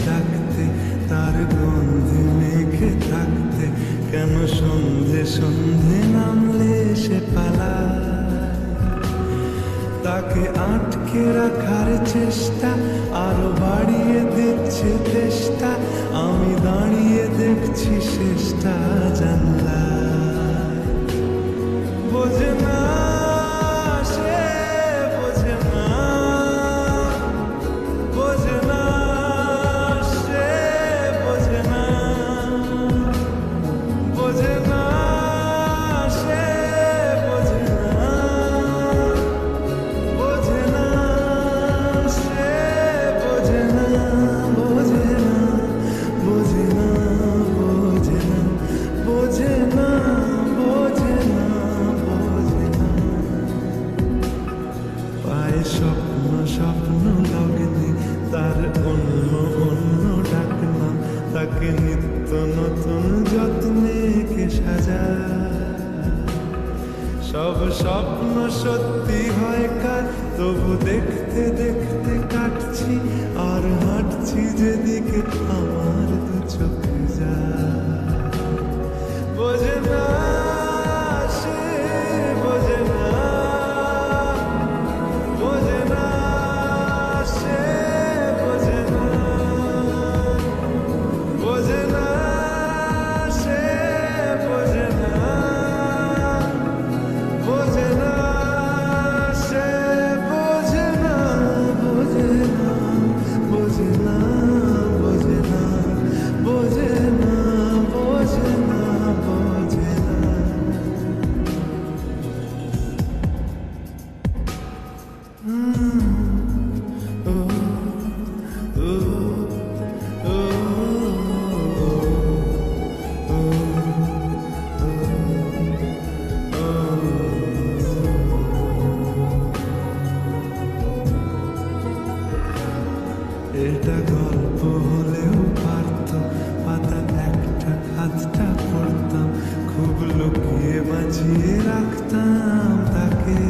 ডাকতে তার গন্ধে মেঘে থাকতে, কেন সন্ধে সন্ধে নামলে সে পালায়। তাকে আটকে রাখার চেষ্টা আরো বাড়িয়ে দিচ্ছে চেষ্টা, আমি দাঁড়িয়ে দেখছি শেষটা জানলায়। বোঝে না সে, বোঝে না, বোঝে না সে, বোঝে না, বোঝে না সে, বোঝে না, বোঝে না সে, বোঝে না, বোঝে না, বোঝে না, বোঝে না, বোঝে না, বোঝে না, বোঝে না। পায়ে স্বপ্ন স্বপ্ন লগ্নে তার অন্য অন্য ডাকনাম, তাকে নিত্য নতুন যত্নে কে সাজায়। সব স্বপ্ন সত্যি হয় কার, তবু দেখতে দেখতে কাটছি আর হাঁটছি যেদিকে আমার দু চোখ যায়। বোঝে না সে, বোঝে না, বোঝে না সে, বোঝে না, বোঝে না সে, বোঝে না, বোঝে না সে, বোঝে না, বোঝে না, বোঝে না, বোঝে না, বোঝে না, বোঝে না, বোঝে না। এটা গল্প হলেও পারত, পাতা একটা আধটা পড়তাম, খুব লুকিয়ে বাঁচিয়ে রাখতাম তাকে।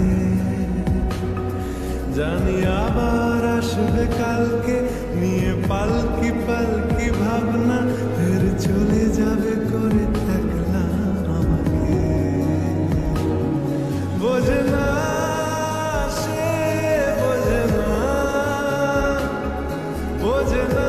জানি আবার আসবে কালকে, নিয়ে পালকি পালকি ভাবনা, ফের চলে যাবে করে থাকলাম আমাকে। বোঝে না সে, বোঝে না, বোঝে না